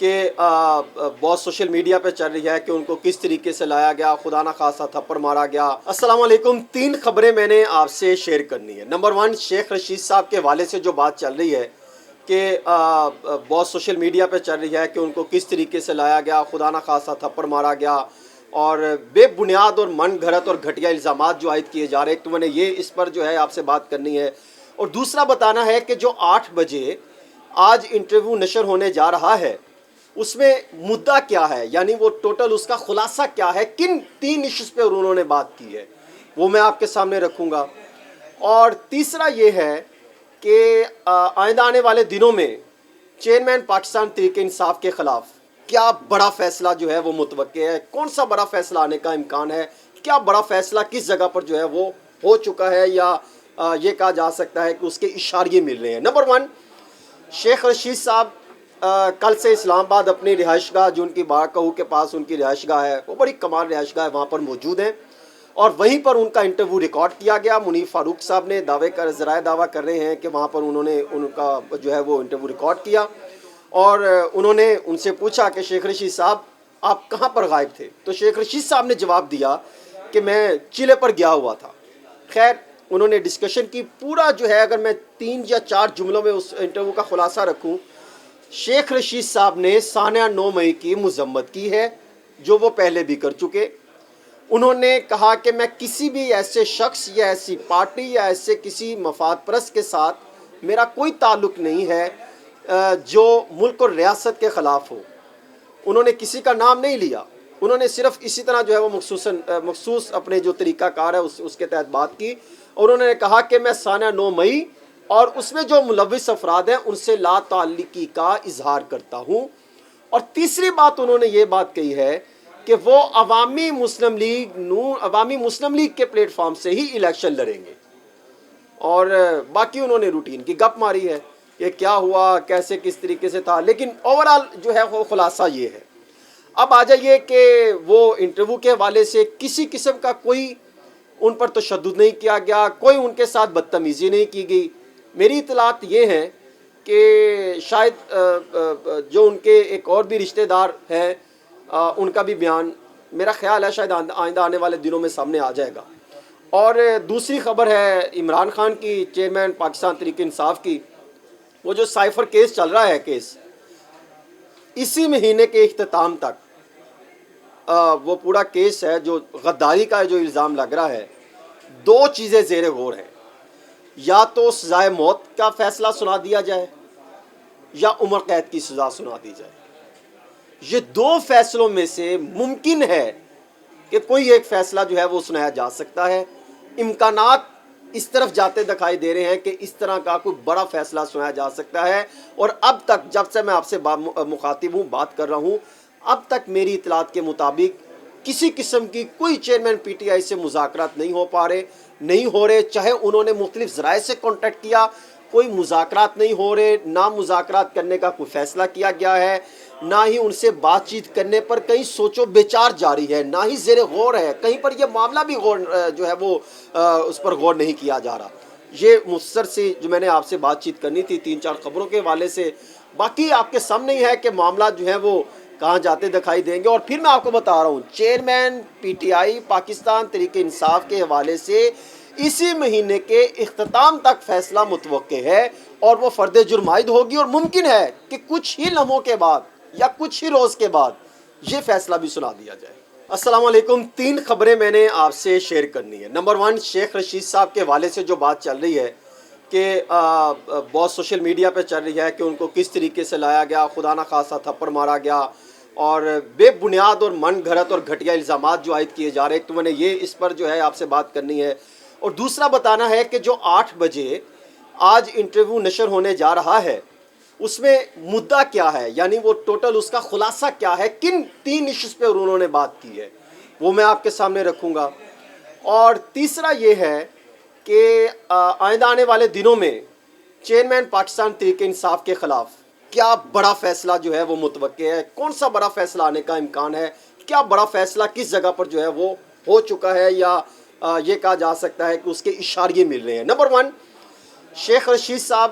کہ بہت social media پہ چل رہی ہے کہ ان کو کس طریقے سے لایا گیا، خدا نہ خواستہ تھپڑ مارا گیا۔ السلام علیکم، 3 خبریں میں نے آپ سے شیئر کرنی ہے۔ نمبر 1، شیخ رشید صاحب کے حوالے سے جو بات چل رہی ہے کہ بہت سوشل میڈیا پہ چل رہی ہے کہ ان کو کس طریقے سے لایا گیا، خدا نہ خواستہ تھپڑ مارا گیا، اور بے بنیاد اور من گھڑت اور گھٹیا الزامات جو عائد کیے جا رہے ہیں، تو میں نے یہ اس پر جو ہے آپ سے بات کرنی ہے۔ اور دوسرا بتانا ہے کہ جو 8 بجے آج انٹرویو نشر ہونے جا رہا ہے، اس میں مدعا کیا ہے، یعنی وہ ٹوٹل اس کا خلاصہ کیا ہے، کن 3 ایشوز پہ انہوں نے بات کی ہے، وہ میں آپ کے سامنے رکھوں گا۔ اور تیسرا یہ ہے کہ آئندہ آنے والے دنوں میں چیئرمین پاکستان تحریک انصاف کے خلاف کیا بڑا فیصلہ جو ہے وہ متوقع ہے، کون سا بڑا فیصلہ آنے کا امکان ہے، کیا بڑا فیصلہ کس جگہ پر جو ہے وہ ہو چکا ہے، یا یہ کہا جا سکتا ہے کہ اس کے اشاریے مل رہے ہیں۔ نمبر 1، شیخ رشید صاحب کل سے اسلام آباد اپنی رہائش گاہ، جو ان کی بارکہو کے پاس ان کی رہائش گاہ ہے، وہ بڑی کمال رہائش گاہ ہے، وہاں پر موجود ہیں، اور وہیں پر ان کا انٹرویو ریکارڈ کیا گیا۔ منیف فاروق صاحب نے ذرائع دعویٰ کر رہے ہیں کہ وہاں پر انہوں نے ان کا جو ہے وہ انٹرویو ریکارڈ کیا، اور انہوں نے ان سے پوچھا کہ شیخ رشید صاحب آپ کہاں پر غائب تھے، تو شیخ رشید صاحب نے جواب دیا کہ میں چلے پر گیا ہوا تھا۔ خیر، انہوں نے ڈسکشن کی، پورا جو ہے اگر میں 3 یا 4 جملوں میں اس انٹرویو کا خلاصہ رکھوں، شیخ رشید صاحب نے سانحہ 9 مئی کی مذمت کی ہے، جو وہ پہلے بھی کر چکے۔ انہوں نے کہا کہ میں کسی بھی ایسے شخص یا ایسی پارٹی یا ایسے کسی مفاد پرست کے ساتھ میرا کوئی تعلق نہیں ہے جو ملک اور ریاست کے خلاف ہو۔ انہوں نے کسی کا نام نہیں لیا، انہوں نے صرف اسی طرح جو ہے وہ مخصوص اپنے جو طریقہ کار ہے اس کے تحت بات کی، اور انہوں نے کہا کہ میں سانحہ 9 مئی اور اس میں جو ملوث افراد ہیں ان سے لا تعلقی کا اظہار کرتا ہوں۔ اور تیسری بات انہوں نے یہ بات کہی ہے کہ وہ عوامی مسلم لیگ کے پلیٹ فارم سے ہی الیکشن لڑیں گے، اور باقی انہوں نے روٹین کی گپ ماری ہے کہ کیا ہوا، کیسے کس طریقے سے تھا، لیکن اوورال جو ہے وہ خلاصہ یہ ہے۔ اب آ جائیے کہ وہ انٹرویو کے حوالے سے کسی قسم کا کوئی ان پر تشدد نہیں کیا گیا، کوئی ان کے ساتھ بدتمیزی نہیں کی گئی۔ میری اطلاعات یہ ہیں کہ شاید جو ان کے ایک اور بھی رشتہ دار ہیں، ان کا بھی بیان میرا خیال ہے شاید آئندہ آنے والے دنوں میں سامنے آ جائے گا۔ اور دوسری خبر ہے عمران خان کی، چیئرمین پاکستان تحریک انصاف کی، وہ جو سائفر کیس چل رہا ہے، کیس اسی مہینے کے اختتام تک وہ پورا کیس ہے جو غداری کا جو الزام لگ رہا ہے، 2 چیزیں زیر غور ہیں، یا تو سزائے موت کا فیصلہ سنا دیا جائے یا عمر قید کی سزا سنا دی جائے۔ یہ 2 فیصلوں میں سے ممکن ہے کہ کوئی ایک فیصلہ جو ہے وہ سنایا جا سکتا ہے۔ امکانات اس طرف جاتے دکھائی دے رہے ہیں کہ اس طرح کا کوئی بڑا فیصلہ سنایا جا سکتا ہے، اور اب تک جب سے میں آپ سے مخاطب ہوں، بات کر رہا ہوں، اب تک میری اطلاعات کے مطابق کسی قسم کی کوئی چیئرمین پی ٹی آئی سے مذاکرات نہیں ہو رہے، چاہے انہوں نے مختلف ذرائع سے کانٹیکٹ کیا، کوئی مذاکرات نہیں ہو رہے، نہ مذاکرات کرنے کا کوئی فیصلہ کیا گیا ہے، نہ ہی ان سے بات چیت کرنے پر کہیں سوچ و بچار جاری ہے، نہ ہی زیر غور ہے، کہیں پر یہ معاملہ بھی غور جو ہے وہ اس پر غور نہیں کیا جا رہا۔ یہ مختصر سی جو میں نے آپ سے بات چیت کرنی تھی 3-4 خبروں کے حوالے سے، باقی آپ کے سامنے ہی ہے کہ معاملہ جو ہے وہ کہاں جاتے دکھائی دیں گے۔ اور پھر میں آپ کو بتا رہا ہوں، chairman P T I Pakistan Tehreek Insaf کے حوالے سے اسی مہینے کے اختتام تک فیصلہ متوقع ہے، اور وہ فرد جرم عائد ہوگی، اور ممکن ہے کہ کچھ ہی لمحوں کے بعد یا کچھ ہی روز کے بعد یہ فیصلہ بھی سنا دیا جائے۔ السلام علیکم، 3 خبریں میں نے آپ سے شیئر کرنی ہے۔ نمبر 1، شیخ رشید صاحب کے حوالے سے جو بات چل رہی ہے کہ بہت سوشل میڈیا پہ چل رہی ہے کہ ان کو کس طریقے سے لایا گیا، خدا نہ خواستہ تھپڑ مارا گیا، اور بے بنیاد اور من گھڑت اور گھٹیا الزامات جو عائد کیے جا رہے ہیں، تو میں نے یہ اس پر جو ہے آپ سے بات کرنی ہے۔ اور دوسرا بتانا ہے کہ جو 8 بجے آج انٹرویو نشر ہونے جا رہا ہے، اس میں مدعا کیا ہے، یعنی وہ ٹوٹل اس کا خلاصہ کیا ہے، کن 3 ایشوز پہ انہوں نے بات کی ہے، وہ میں آپ کے سامنے رکھوں گا۔ اور تیسرا یہ ہے کہ آئندہ آنے والے دنوں میں چیئرمین پاکستان تحریک انصاف کے خلاف کیا بڑا فیصلہ جو ہے وہ متوقع ہے، کون سا بڑا فیصلہ آنے کا امکان ہے، کیا بڑا فیصلہ کس جگہ پر جو ہے وہ ہو چکا ہے، یا یہ کہا جا سکتا ہے کہ اس کے اشاریے مل رہے ہیں۔ نمبر 1، شیخ رشید صاحب